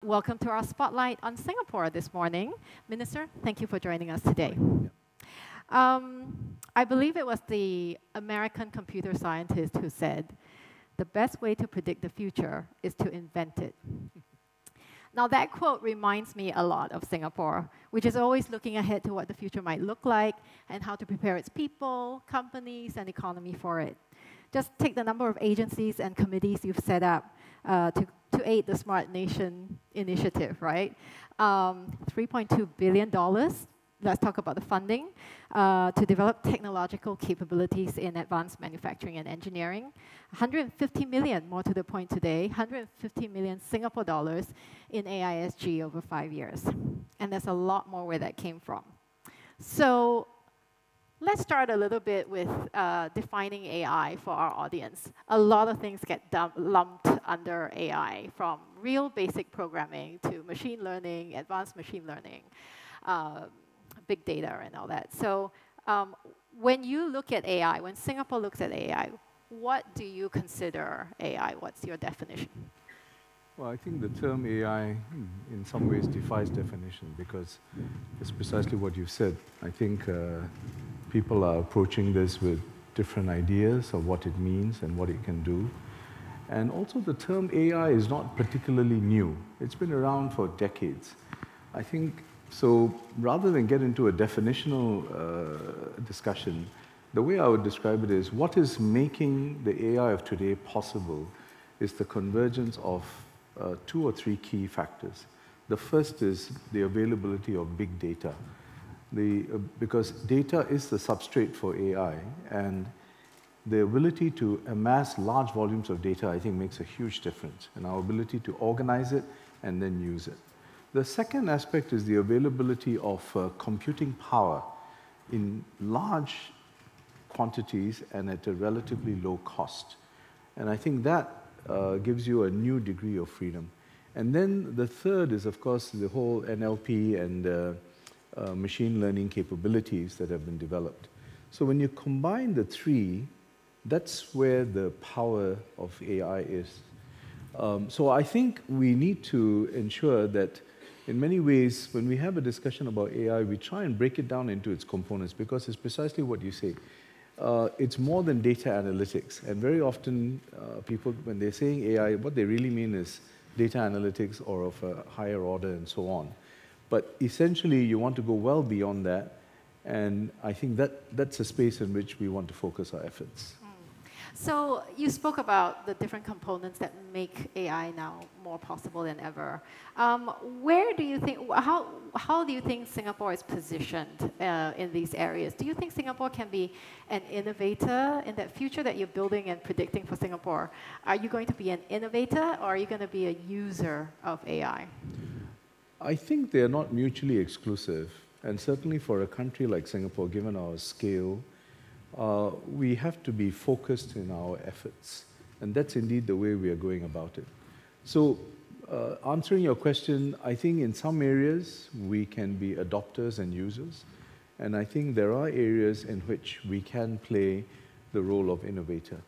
welcome to our spotlight on Singapore this morning. Minister, thank you for joining us today. I believe it was the American computer scientist who said, the best way to predict the future is to invent it. Now that quote reminds me a lot of Singapore, which is always looking ahead to what the future might look like and how to prepare its people, companies, and economy for it. Just take the number of agencies and committees you've set up to aid the Smart Nation initiative, right? $3.2 billion. Let's talk about the funding to develop technological capabilities in advanced manufacturing and engineering. 150 million, more to the point today, 150 million Singapore dollars in AISG over 5 years. And there's a lot more where that came from. So let's start a little bit with defining AI for our audience. A lot of things get lumped under AI, from real basic programming to machine learning, advanced machine learning, big data and all that. So when you look at AI, when Singapore looks at AI, what do you consider AI? What's your definition? Well, I think the term AI in some ways defies definition because it's precisely what you've said. I think people are approaching this with different ideas of what it means and what it can do. And also the term AI is not particularly new. It's been around for decades. I think, so rather than get into a definitional discussion, the way I would describe it is what is making the AI of today possible is the convergence of 2 or 3 key factors. The first is the availability of big data. Because data is the substrate for AI, and the ability to amass large volumes of data, I think, makes a huge difference in our ability to organize it and then use it. The second aspect is the availability of computing power in large quantities and at a relatively low cost. And I think that gives you a new degree of freedom. And then the third is, of course, the whole NLP and machine learning capabilities that have been developed. So when you combine the 3, that's where the power of AI is. So I think we need to ensure that in many ways, when we have a discussion about AI, we try and break it down into its components because it's precisely what you say. It's more than data analytics. And very often, people, when they're saying AI, what they really mean is data analytics or of a higher order and so on. But essentially, you want to go well beyond that. And I think that's a space in which we want to focus our efforts. So you spoke about the different components that make AI now more possible than ever. Where do you think, how do you think Singapore is positioned in these areas? Do you think Singapore can be an innovator in that future that you're building and predicting for Singapore? Are you going to be an innovator, or are you going to be a user of AI? I think they're not mutually exclusive. And certainly for a country like Singapore, given our scale, we have to be focused in our efforts. And that's indeed the way we are going about it. So answering your question, I think in some areas we can be adopters and users. And I think there are areas in which we can play the role of innovator.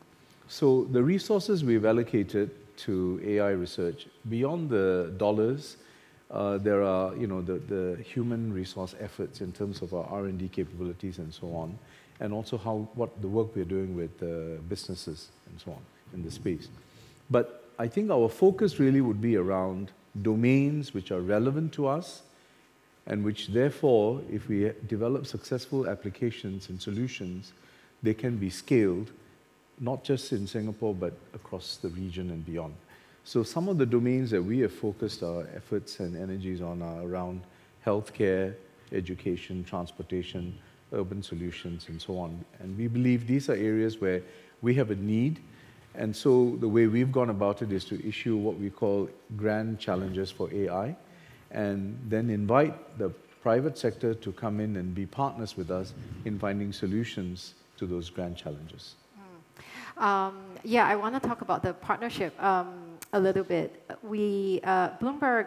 So the resources we've allocated to AI research, beyond the dollars, there are the human resource efforts in terms of our R&D capabilities and so on, and also what the work we're doing with businesses and so on in the space. But I think our focus really would be around domains which are relevant to us, and which therefore, if we develop successful applications and solutions, they can be scaled, not just in Singapore, but across the region and beyond. So some of the domains that we have focused our efforts and energies on are around healthcare, education, transportation, urban solutions, and so on. And we believe these are areas where we have a need. And so the way we've gone about it is to issue what we call grand challenges for AI, and then invite the private sector to come in and be partners with us in finding solutions to those grand challenges. Yeah, I want to talk about the partnership. a little bit. Bloomberg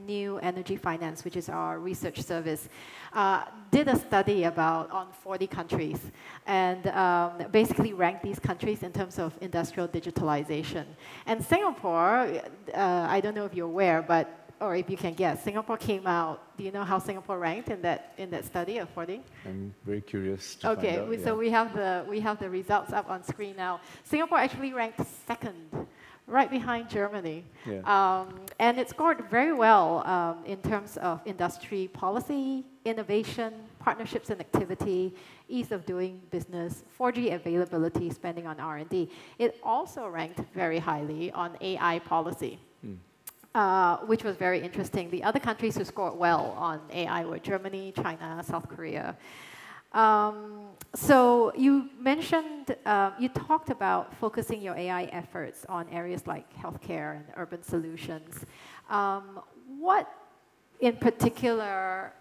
New Energy Finance, which is our research service, did a study on 40 countries and basically ranked these countries in terms of industrial digitalization. And Singapore, I don't know if you're aware, or if you can guess, Singapore came out. Do you know how Singapore ranked in that study of 40? I'm very curious to find out. Okay, so we have the results up on screen now. Singapore actually ranked second, right behind Germany. Yeah. And it scored very well in terms of industry policy, innovation, partnerships and activity, ease of doing business, 4G availability, spending on R&D. It also ranked very highly on AI policy. Which was very interesting. The other countries who scored well on AI were Germany, China, South Korea. So you mentioned, you talked about focusing your AI efforts on areas like healthcare and urban solutions. What in particular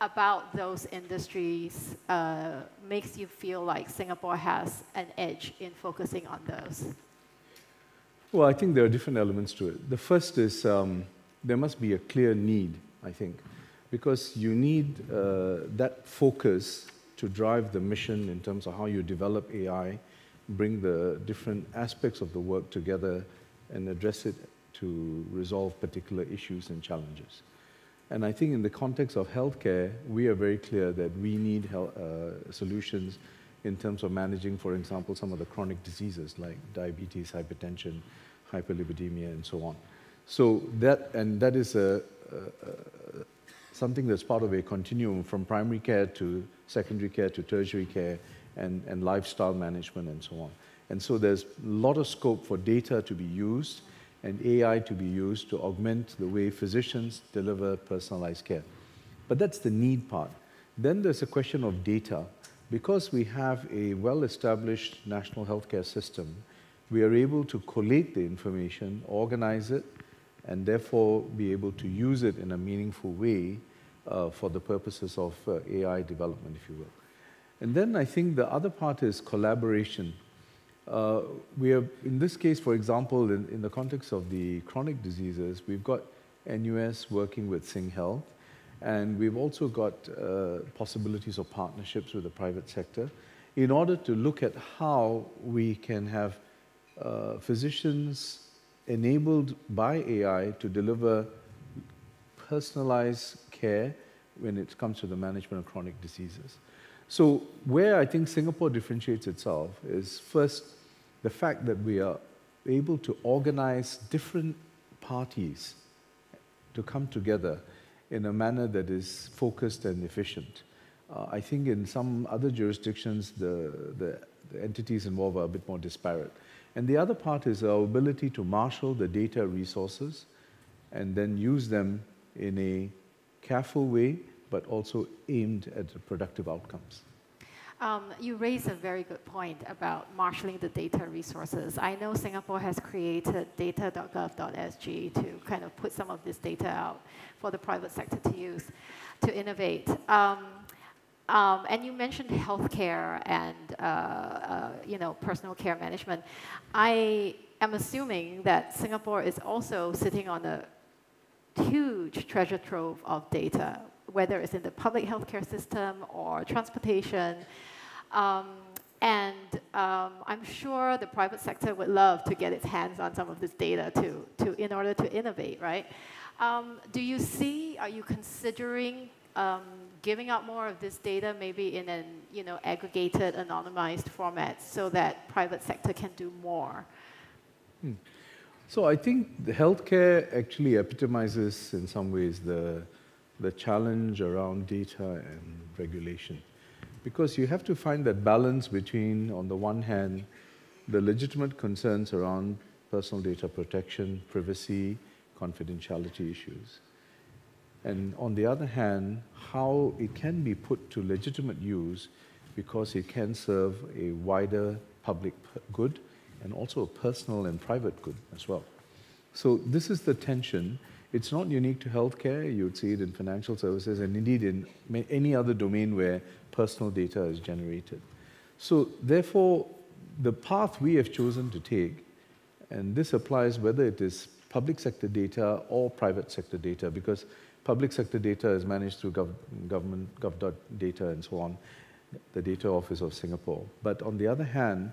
about those industries makes you feel like Singapore has an edge in focusing on those? Well, I think there are different elements to it. The first is there must be a clear need, I think, because you need that focus to drive the mission in terms of how you develop AI, bring the different aspects of the work together, and address it to resolve particular issues and challenges. And I think in the context of healthcare, we are very clear that we need solutions in terms of managing, for example, some of the chronic diseases like diabetes, hypertension, hyperlipidemia, and so on. So that is something that's part of a continuum from primary care to secondary care to tertiary care and lifestyle management and so on. And so there's a lot of scope for data to be used and AI to be used to augment the way physicians deliver personalized care. But that's the need part. Then there's a question of data. Because we have a well-established national healthcare system, we are able to collate the information, organize it, and therefore be able to use it in a meaningful way for the purposes of AI development, if you will. And then I think the other part is collaboration. We are, in this case, for example, in the context of the chronic diseases, we've got NUS working with Sing Health, and we've also got possibilities of partnerships with the private sector in order to look at how we can have physicians enabled by AI to deliver personalized care when it comes to the management of chronic diseases. So where I think Singapore differentiates itself is first the fact that we are able to organize different parties to come together in a manner that is focused and efficient. I think in some other jurisdictions, the entities involved are a bit more disparate. And the other part is our ability to marshal the data resources and then use them in a careful way, but also aimed at productive outcomes. You raise a very good point about marshalling the data resources. I know Singapore has created data.gov.sg to kind of put some of this data out for the private sector to use, to innovate. And you mentioned healthcare and personal care management. I am assuming that Singapore is also sitting on a huge treasure trove of data, whether it's in the public healthcare system or transportation. I'm sure the private sector would love to get its hands on some of this data in order to innovate, right? Do you see, are you considering giving out more of this data maybe in an aggregated, anonymized format so that private sector can do more? So I think the healthcare actually epitomizes in some ways the challenge around data and regulation. Because you have to find that balance between, on the one hand, the legitimate concerns around personal data protection, privacy, confidentiality issues. And on the other hand, how it can be put to legitimate use because it can serve a wider public good and also a personal and private good as well. So this is the tension. It's not unique to healthcare. You would see it in financial services and indeed in any other domain where personal data is generated. So therefore, the path we have chosen to take And this applies whether it is public sector data or private sector data, because public sector data is managed through government, gov.data and so on, the Data Office of Singapore. But on the other hand,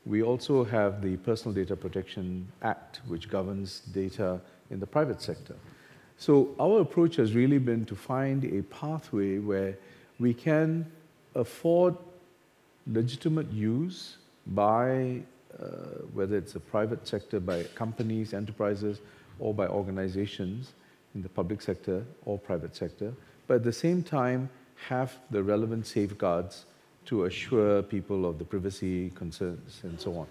we also have the Personal Data Protection Act, which governs data in the private sector. So our approach has really been to find a pathway where we can afford legitimate use by, whether it's the private sector, by companies, enterprises, or by organizations in the public sector or private sector, but at the same time have the relevant safeguards to assure people of the privacy concerns and so on.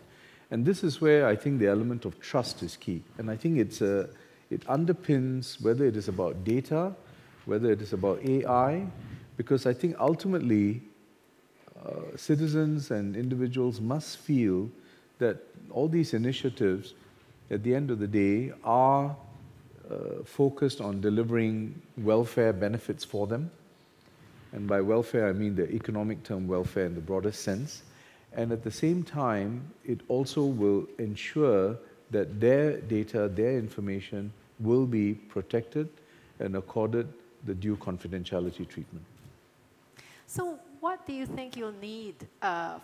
And this is where I think the element of trust is key. And I think it underpins whether it is about data, whether it is about AI, because I think ultimately citizens and individuals must feel that all these initiatives, at the end of the day, are focused on delivering welfare benefits for them. And by welfare, I mean the economic term welfare in the broadest sense. And at the same time, it also will ensure that their data, their information will be protected and accorded the due confidentiality treatment. So what do you think you'll need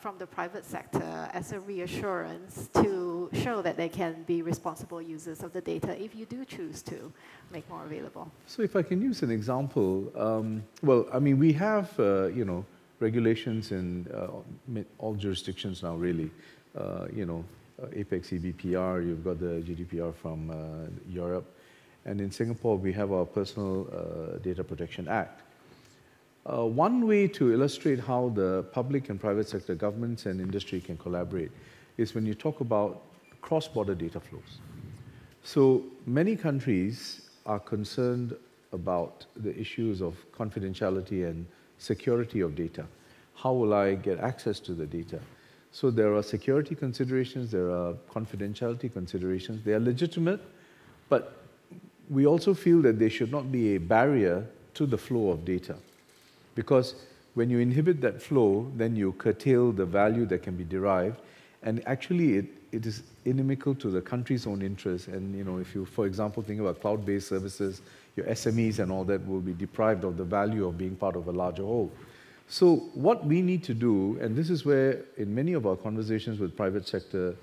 from the private sector as a reassurance to show that they can be responsible users of the data if you do choose to make more available? So if I can use an example, well, I mean, we have, regulations in all jurisdictions now, really. APEC CBPR, you've got the GDPR from Europe. And in Singapore, we have our Personal Data Protection Act. One way to illustrate how the public and private sector, governments and industry can collaborate is when you talk about cross-border data flows. So many countries are concerned about the issues of confidentiality and security of data. How will I get access to the data? So there are security considerations, there are confidentiality considerations. They are legitimate, but we also feel that they should not be a barrier to the flow of data. Because when you inhibit that flow, then you curtail the value that can be derived. And actually, it is inimical to the country's own interests. And if you, for example, think about cloud-based services, your SMEs and all that will be deprived of the value of being part of a larger whole. So what we need to do, and this is where in many of our conversations with private sector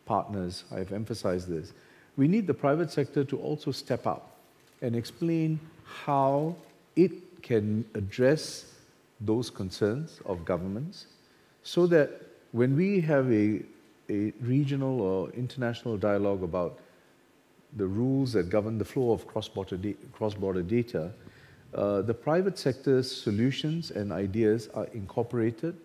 partners, I've emphasized this, we need the private sector to also step up and explain how it can address those concerns of governments so that when we have a regional or international dialogue about the rules that govern the flow of cross-border data, the private sector's solutions and ideas are incorporated,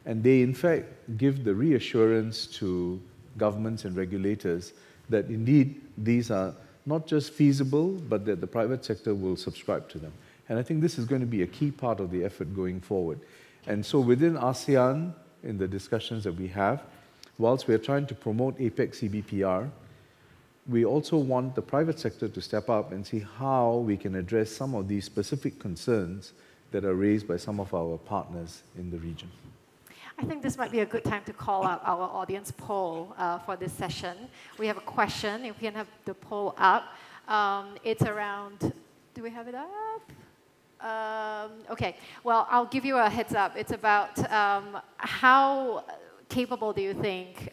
and they in fact give the reassurance to governments and regulators that indeed these are not just feasible, but that the private sector will subscribe to them. And I think this is going to be a key part of the effort going forward. And so within ASEAN, in the discussions that we have, whilst we are trying to promote APEC CBPR, we also want the private sector to step up and see how we can address some of these specific concerns that are raised by some of our partners in the region. I think this might be a good time to call up our audience poll for this session. We have a question, if we can have the poll up. It's around, do we have it up? Okay, well, I'll give you a heads up. It's about how capable do you think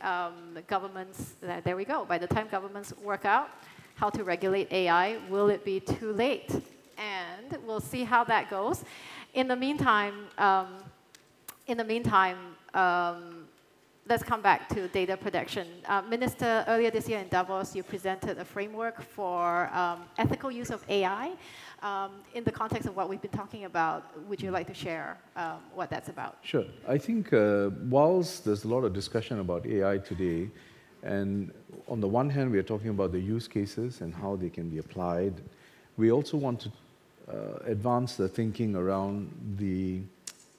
governments, there we go, by the time governments work out how to regulate AI, will it be too late? And we'll see how that goes. In the meantime, let's come back to data protection. Minister, earlier this year in Davos, you presented a framework for ethical use of AI. In the context of what we've been talking about, would you like to share what that's about? Sure. I think whilst there's a lot of discussion about AI today, and on the one hand, we are talking about the use cases and how they can be applied, we also want to advance the thinking around the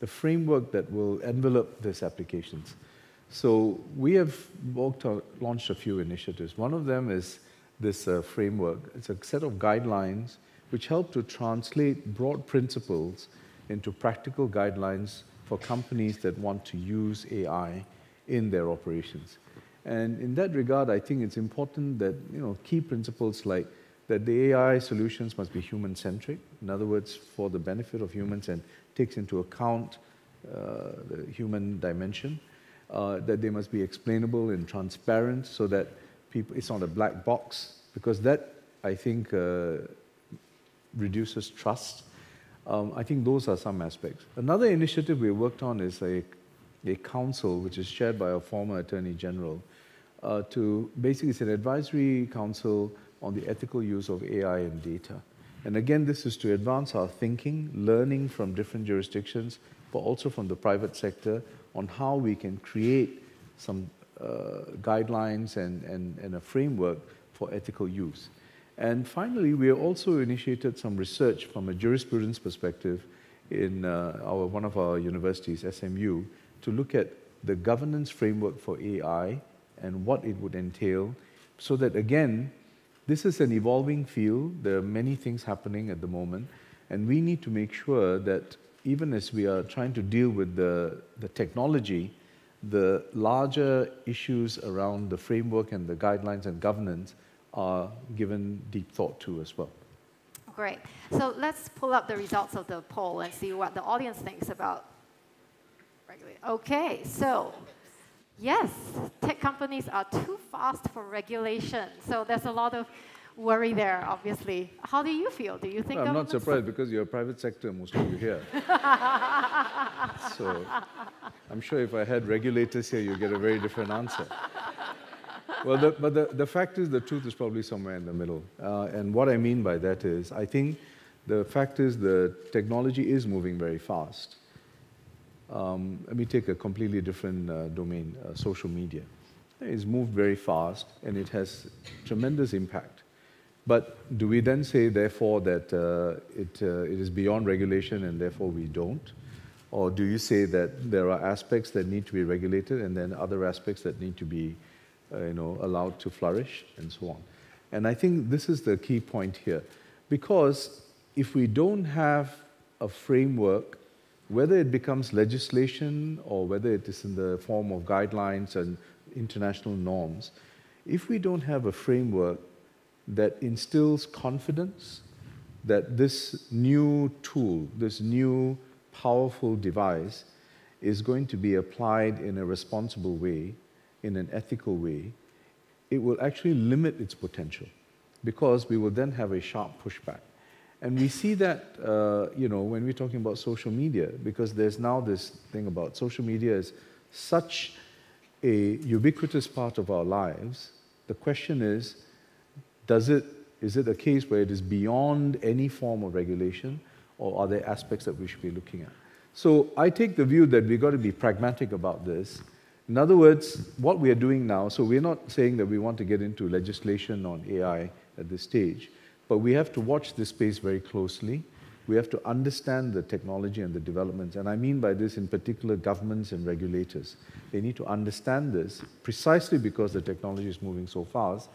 framework that will envelope these applications. So we have launched a few initiatives. One of them is this framework. It's a set of guidelines which help to translate broad principles into practical guidelines for companies that want to use AI in their operations. And in that regard, I think it's important that key principles like that the AI solutions must be human-centric. In other words, for the benefit of humans and takes into account the human dimension. That they must be explainable and transparent so that it's not a black box, because that, I think, reduces trust. I think those are some aspects. Another initiative we worked on is a council, which is chaired by a former Attorney General, to basically, it's an advisory council on the ethical use of AI and data. And again, this is to advance our thinking, learning from different jurisdictions, but also from the private sector on how we can create some guidelines and a framework for ethical use. And finally, we also initiated some research from a jurisprudence perspective in one of our universities, SMU, to look at the governance framework for AI and what it would entail, so that, again, this is an evolving field. There are many things happening at the moment, and we need to make sure that even as we are trying to deal with the technology, the larger issues around the framework and the guidelines and governance are given deep thought to as well. Great. So let's pull up the results of the poll and see what the audience thinks about regulation. Okay, so yes, tech companies are too fast for regulation. So there's a lot of worry there, obviously. How do you feel? Do you think I'm not surprised, because you're a private sector, most of you here. So I'm sure if I had regulators here, you'd get a very different answer. Well, but the fact is, the truth is probably somewhere in the middle. And what I mean by that is, I think the fact is the technology is moving very fast. Let me take a completely different domain, social media. It's moved very fast, and it has tremendous impact. But do we then say, therefore, that it is beyond regulation and therefore we don't? Or do you say that there are aspects that need to be regulated and then other aspects that need to be allowed to flourish and so on? And I think this is the key point here. Because if we don't have a framework, whether it becomes legislation or whether it is in the form of guidelines and international norms, if we don't have a framework that instills confidence that this new tool, this new powerful device is going to be applied in a responsible way, in an ethical way, it will actually limit its potential, because we will then have a sharp pushback. And we see that, when we're talking about social media, because there's now this thing about social media is such a ubiquitous part of our lives. The question is it a case where it is beyond any form of regulation, or are there aspects that we should be looking at? So I take the view that we've got to be pragmatic about this. In other words, what we are doing now, so we're not saying that we want to get into legislation on AI at this stage, but we have to watch this space very closely. We have to understand the technology and the developments. And I mean by this, in particular, governments and regulators. They need to understand this precisely because the technology is moving so fast.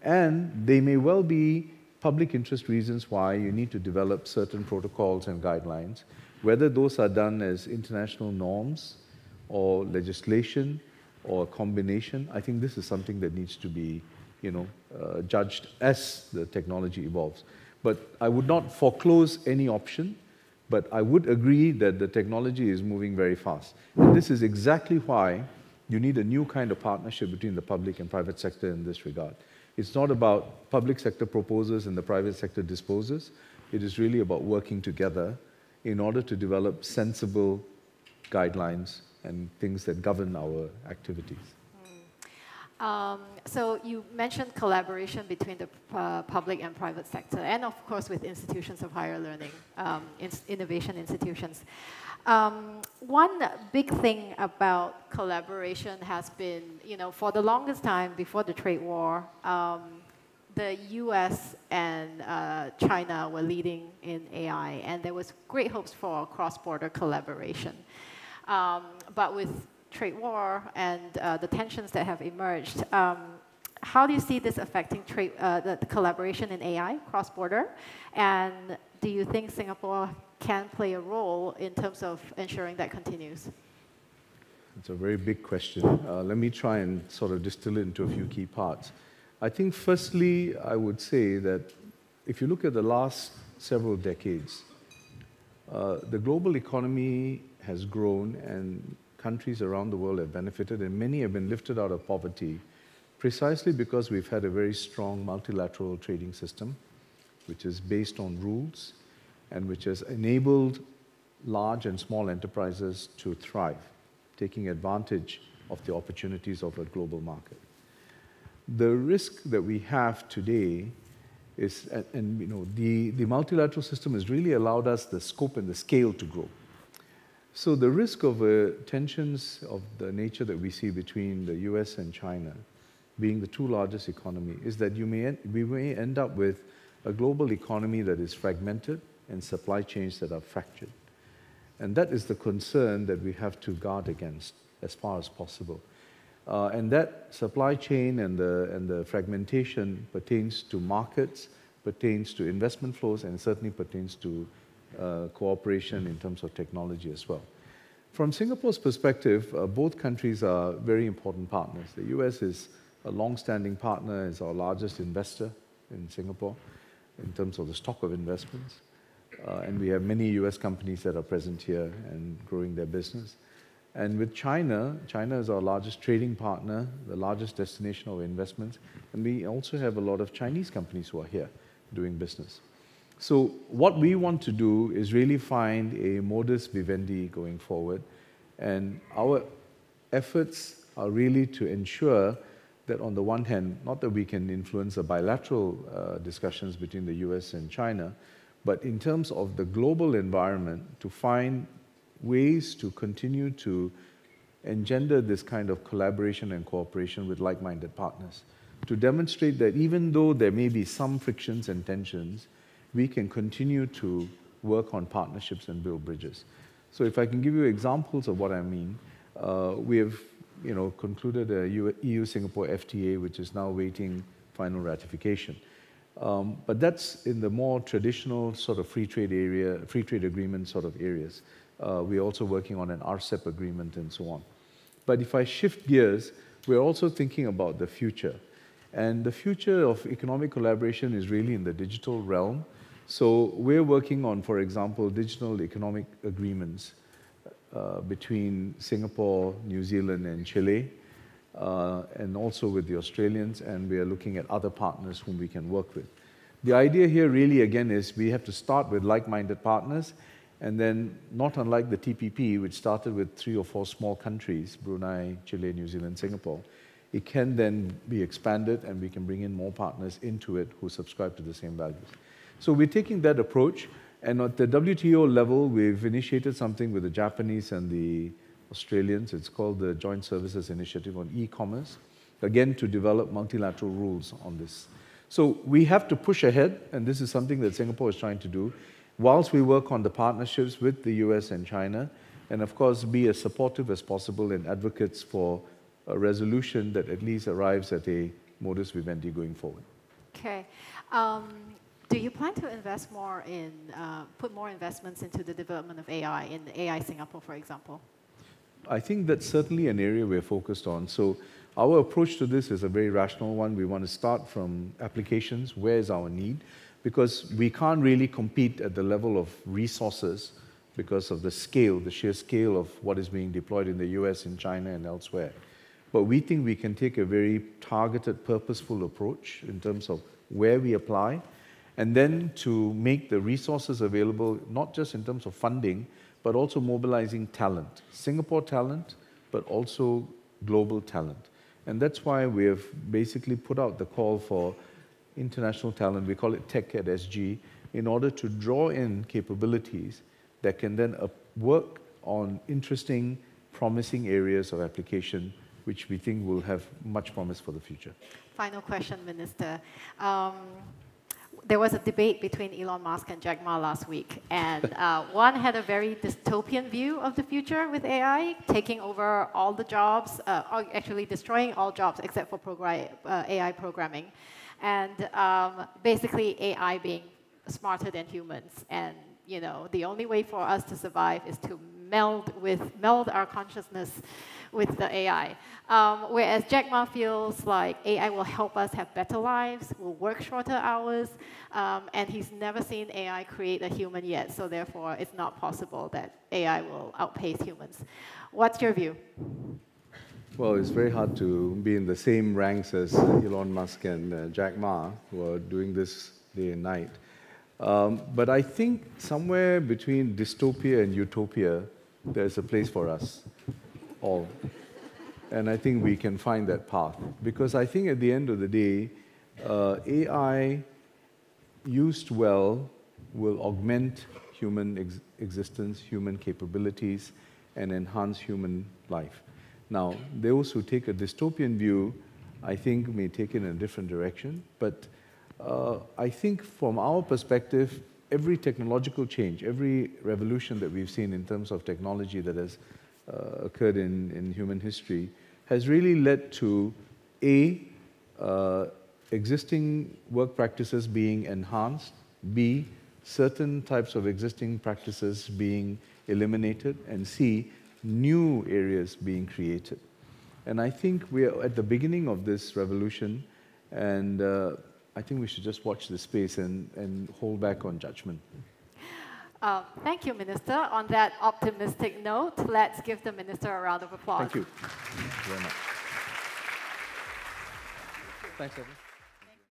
And they may well be public interest reasons why you need to develop certain protocols and guidelines. Whether those are done as international norms or legislation or a combination, I think this is something that needs to be judged as the technology evolves. But I would not foreclose any option, but I would agree that the technology is moving very fast. And this is exactly why you need a new kind of partnership between the public and private sector in this regard. It's not about public sector proposes and the private sector disposes. It is really about working together in order to develop sensible guidelines and things that govern our activities. So you mentioned collaboration between the public and private sector, and of course with institutions of higher learning, innovation institutions. One big thing about collaboration has been, for the longest time before the trade war, the US and China were leading in AI, and there was great hopes for cross-border collaboration. But with trade war and the tensions that have emerged, how do you see this affecting the collaboration in AI cross-border? And do you think Singapore can play a role in terms of ensuring that continues? it's a very big question. Let me try and sort of distill it into a few key parts. I think firstly, I would say that if you look at the last several decades, the global economy has grown and countries around the world have benefited, and many have been lifted out of poverty precisely because we've had a very strong multilateral trading system, which is based on rules and which has enabled large and small enterprises to thrive, taking advantage of the opportunities of a global market. The risk that we have today is, and you know, the multilateral system has really allowed us the scope and the scale to grow. So the risk of tensions of the nature that we see between the US and China, being the two largest economies, is that we may end up with a global economy that is fragmented and supply chains that are fractured. And that is the concern that we have to guard against as far as possible. And that supply chain and the fragmentation pertains to markets, pertains to investment flows, and certainly pertains to cooperation in terms of technology as well. From Singapore's perspective, both countries are very important partners. The US is a long-standing partner, is our largest investor in Singapore in terms of the stock of investments. And we have many US companies that are present here and growing their business. And with China, China is our largest trading partner, the largest destination of investments, and we also have a lot of Chinese companies who are here doing business. So what we want to do is really find a modus vivendi going forward, and our efforts are really to ensure that on the one hand, not that we can influence the bilateral discussions between the US and China, but in terms of the global environment, to find ways to continue to engender this kind of collaboration and cooperation with like-minded partners, to demonstrate that even though there may be some frictions and tensions, we can continue to work on partnerships and build bridges. So if I can give you examples of what I mean, we have concluded a EU-Singapore FTA, which is now waiting final ratification. But that's in the more traditional sort of free trade agreement sort of areas. We're also working on an RCEP agreement and so on. But if I shift gears, we're also thinking about the future. And the future of economic collaboration is really in the digital realm. So we're working on, for example, digital economic agreements between Singapore, New Zealand, and Chile, and also with the Australians, and we are looking at other partners whom we can work with. The idea here really, again, is we have to start with like-minded partners, and then, not unlike the TPP, which started with 3 or 4 small countries, Brunei, Chile, New Zealand, Singapore, it can then be expanded, and we can bring in more partners into it who subscribe to the same values. So we're taking that approach, and at the WTO level, we've initiated something with the Japanese and the Australians. It's called the Joint Services Initiative on E-commerce, again, to develop multilateral rules on this. So we have to push ahead, and this is something that Singapore is trying to do, whilst we work on the partnerships with the US and China, and of course be as supportive as possible and advocates for a resolution that at least arrives at a modus vivendi going forward. Okay. Do you plan to invest more in, put more investments into the development of AI, in AI Singapore, for example? I think that's certainly an area we're focused on. So our approach to this is a very rational one. We want to start from applications. Where is our need? Because we can't really compete at the level of resources because of the scale, the sheer scale of what is being deployed in the US, in China, and elsewhere. But we think we can take a very targeted, purposeful approach in terms of where we apply, and then to make the resources available, not just in terms of funding, but also mobilizing talent. Singapore talent, but also global talent. And that's why we have basically put out the call for international talent, we call it Tech at SG, in order to draw in capabilities that can then work on interesting, promising areas of application, which we think will have much promise for the future. Final question, Minister. There was a debate between Elon Musk and Jack Ma last week, and one had a very dystopian view of the future with AI, taking over all the jobs, or actually destroying all jobs except for AI programming, and basically AI being smarter than humans and you know, the only way for us to survive is to meld our consciousness with the AI. Whereas Jack Ma feels like AI will help us have better lives, we'll work shorter hours, and he's never seen AI create a human yet, so therefore it's not possible that AI will outpace humans. What's your view? Well, it's very hard to be in the same ranks as Elon Musk and Jack Ma, who are doing this day and night. But I think somewhere between dystopia and utopia, there's a place for us all. And I think we can find that path. Because I think at the end of the day, AI used well will augment human existence, human capabilities, and enhance human life. Now, those who take a dystopian view, I think may take it in a different direction. But I think from our perspective, every technological change, every revolution that we've seen in terms of technology that has occurred in human history has really led to existing work practices being enhanced, B, certain types of existing practices being eliminated, and C, new areas being created. And I think we're at the beginning of this revolution, and I think we should just watch this space and hold back on judgment. Thank you, Minister. On that optimistic note, let's give the Minister a round of applause. Thank you. Thank you very much. Thanks, everyone.